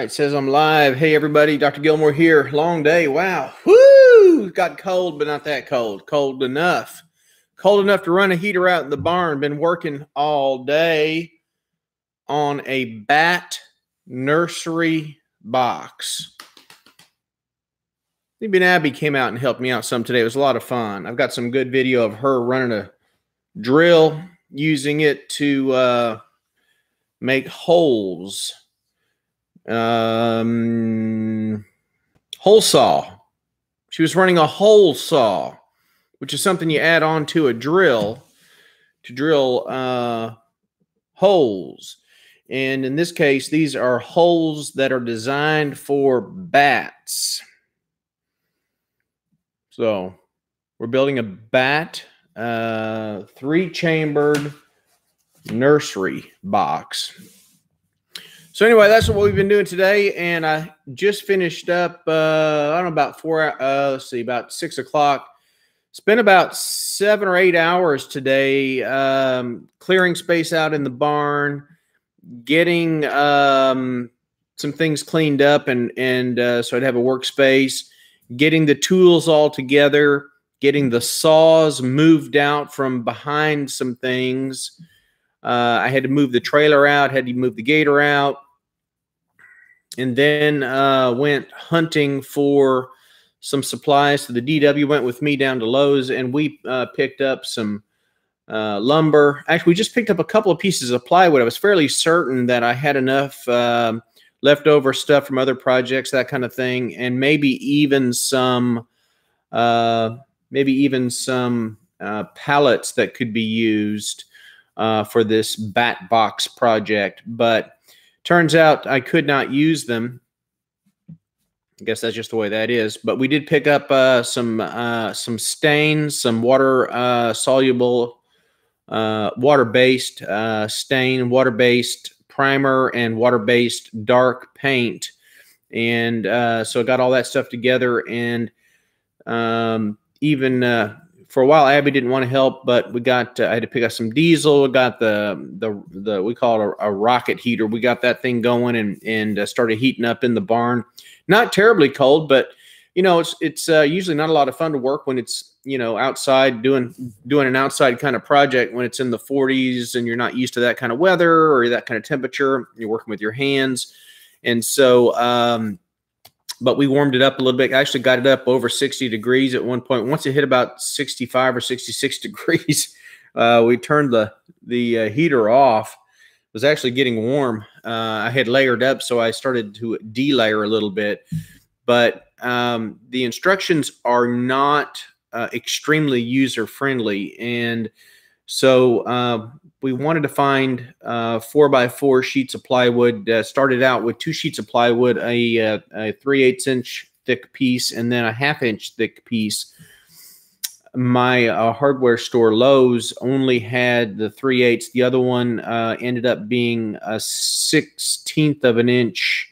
It says I'm live. Hey, everybody. Dr. Gilmore here. Long day. Wow. Woo! Got cold, but not that cold. Cold enough. Cold enough to run a heater out in the barn. Been working all day on a bat nursery box. Even Abby came out and helped me out some today. It was a lot of fun. I've got some good video of her running a drill, using it to make holes. Hole saw. She was running a hole saw, which is something you add on to a drill to drill holes. And in this case, these are holes that are designed for bats. So we're building a bat 3-chambered nursery box. So anyway, that's what we've been doing today, and I just finished up, I don't know, about about 6 o'clock. Spent about 7 or 8 hours today clearing space out in the barn, getting some things cleaned up, and so I'd have a workspace, getting the tools all together, getting the saws moved out from behind some things. I had to move the trailer out, had to move the gator out, and then went hunting for some supplies. So the DW went with me down to Lowe's, and we picked up some lumber. Actually, we just picked up a couple of pieces of plywood. I was fairly certain that I had enough leftover stuff from other projects, that kind of thing, and maybe even some pallets that could be used for this bat box project. But turns out I could not use them. I guess that's just the way that is. But we did pick up some stains, some water soluble, water-based stain, water-based primer, and water-based dark paint. And so I got all that stuff together. And even for a while, Abby didn't want to help, but we got, I had to pick up some diesel. We got the we call it a rocket heater. We got that thing going and started heating up in the barn. Not terribly cold, but you know, it's usually not a lot of fun to work when it's, you know, outside doing an outside kind of project when it's in the 40s and you're not used to that kind of weather or that kind of temperature. You're working with your hands. And so, but we warmed it up a little bit. I actually got it up over 60 degrees at one point. Once it hit about 65 or 66 degrees, we turned the heater off. It was actually getting warm. I had layered up, so I started to delayer a little bit. But the instructions are not extremely user-friendly. And so we wanted to find 4x4 sheets of plywood. Started out with 2 sheets of plywood, a 3/8 inch thick piece, and then a 1/2 inch thick piece. My hardware store, Lowe's, only had the 3/8. The other one ended up being a 1/16 of an inch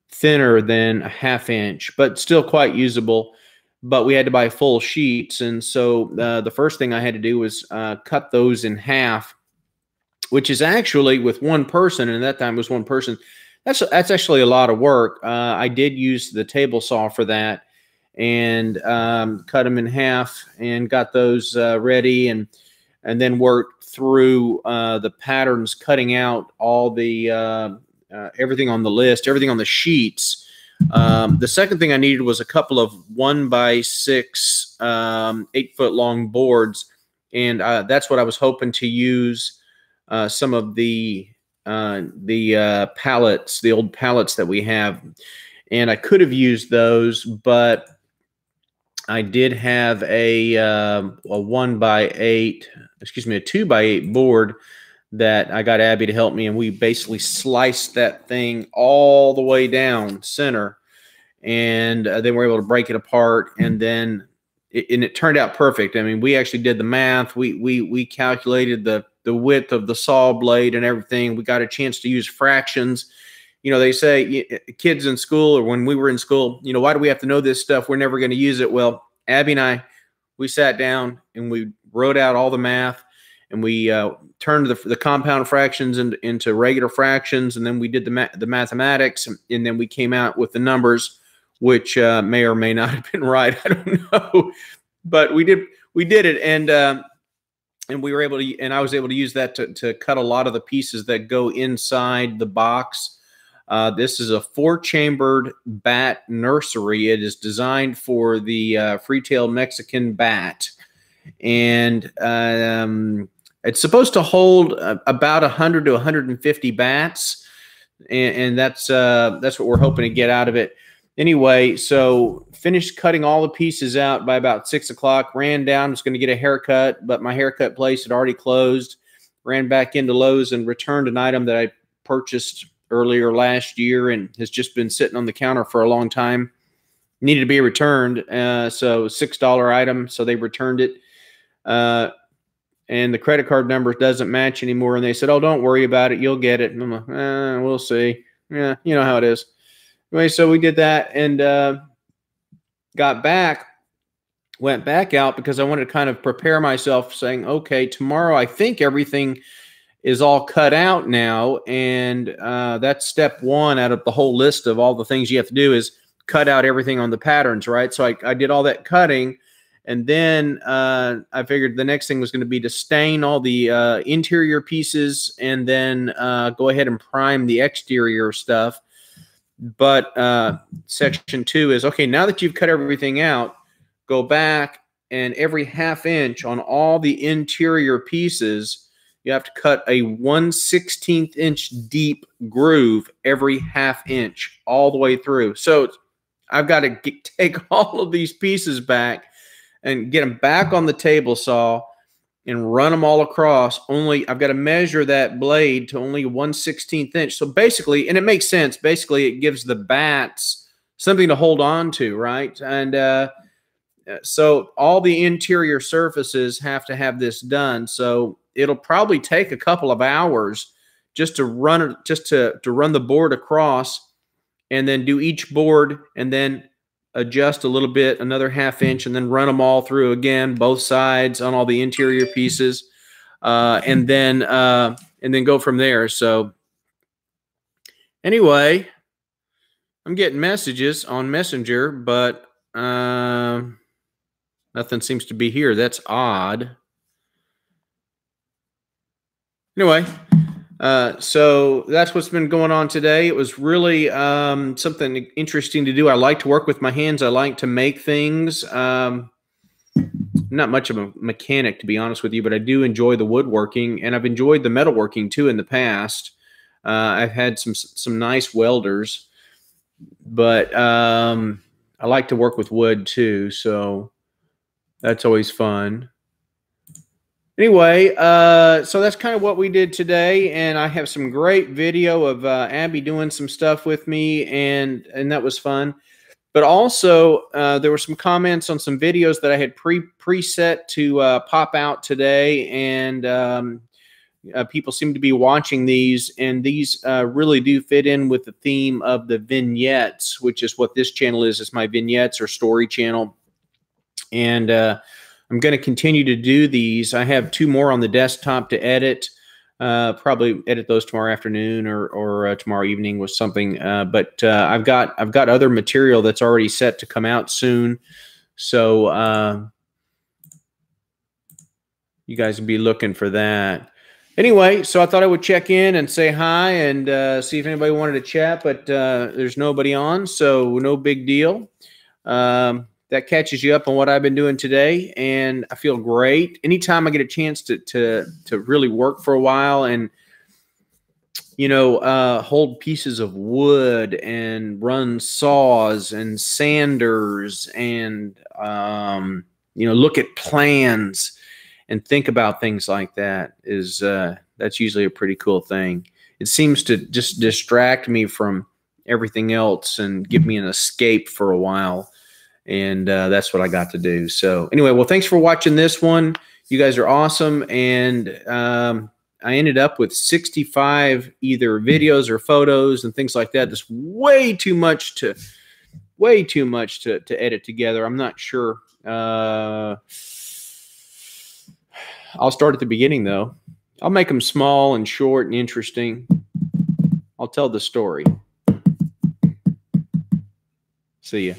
thinner than a 1/2 inch, but still quite usable. But we had to buy full sheets, and so the first thing I had to do was cut those in half, which is actually, with one person, and at that time it was one person, that's actually a lot of work. I did use the table saw for that, and cut them in half and got those ready, and then worked through the patterns, cutting out all the everything on the list, everything on the sheets. The second thing I needed was a couple of 1x6 8-foot long boards, and that's what I was hoping to use some of the pallets, the old pallets that we have, and I could have used those, but I did have a 1x8, excuse me, a 2x8 board that I got Abby to help me, and we basically sliced that thing all the way down center, and then we're able to break it apart, and then it turned out perfect. I mean, we actually did the math. We calculated the width of the saw blade and everything. We got a chance to use fractions. You know, they say kids in school, or when we were in school, you know, why do we have to know this stuff? We're never going to use it. Well, Abby and I, we sat down and we wrote out all the math, and we turned the compound fractions into regular fractions, and then we did the mathematics, and then we came out with the numbers, which may or may not have been right. I don't know, but we did it, and we were able to, and I was able to use that to cut a lot of the pieces that go inside the box. This is a 4-chambered bat nursery. It is designed for the free-tailed Mexican bat, and it's supposed to hold about 100 to 150 bats, and that's what we're hoping to get out of it. Anyway, so finished cutting all the pieces out by about 6 o'clock. Ran down, was going to get a haircut, but my haircut place had already closed. Ran back into Lowe's and returned an item that I purchased earlier last year and has just been sitting on the counter for a long time. Needed to be returned, so $6 item, so they returned it. And the credit card number doesn't match anymore, and they said, "Oh, don't worry about it, you'll get it." And I'm like, we'll see. Yeah, you know how it is. Anyway, so we did that and went back out because I wanted to kind of prepare myself, saying, okay, tomorrow I think everything is all cut out now, and that's step one out of the whole list of all the things you have to do is cut out everything on the patterns, right? So I did all that cutting, and then I figured the next thing was going to be to stain all the interior pieces and then go ahead and prime the exterior stuff. But section 2 is, okay, now that you've cut everything out, go back and every ½ inch on all the interior pieces, you have to cut a 1/16 inch deep groove every ½ inch all the way through. So I've got to take all of these pieces back and get them back on the table saw and run them all across. Only I've got to measure that blade to only 1/16 inch. So basically, and it makes sense, basically it gives the bats something to hold on to, right? And so all the interior surfaces have to have this done. So it'll probably take a couple of hours just to run it, to run the board across, and then do each board and then adjust a little bit, another ½ inch, and then run them all through again, both sides on all the interior pieces, and then go from there. So anyway, I'm getting messages on Messenger, but nothing seems to be here. That's odd. Anyway, so that's what's been going on today. It was really something interesting to do. I like to work with my hands. I like to make things. Not much of a mechanic, to be honest with you, but I do enjoy the woodworking, and I've enjoyed the metalworking too in the past. I've had some nice welders, but I like to work with wood too, so that's always fun. Anyway, so that's kind of what we did today, and I have some great video of Abby doing some stuff with me, and that was fun. But also, there were some comments on some videos that I had preset to pop out today, and people seem to be watching these, and these really do fit in with the theme of the vignettes, which is what this channel is. It's my vignettes or story channel, and I'm going to continue to do these. I have 2 more on the desktop to edit. Probably edit those tomorrow afternoon or tomorrow evening with something. But I've got other material that's already set to come out soon. So you guys will be looking for that. Anyway, so I thought I would check in and say hi and see if anybody wanted to chat, but there's nobody on, so no big deal. That catches you up on what I've been doing today, and I feel great. Anytime I get a chance to really work for a while and, you know, hold pieces of wood and run saws and sanders and, you know, look at plans and think about things like that is that's usually a pretty cool thing. It seems to just distract me from everything else and give me an escape for a while. And that's what I got to do. So anyway, well, thanks for watching this one. You guys are awesome. And I ended up with 65 either videos or photos and things like that. Just way too much to edit together. I'm not sure. I'll start at the beginning, though. I'll make them small and short and interesting. I'll tell the story. See ya.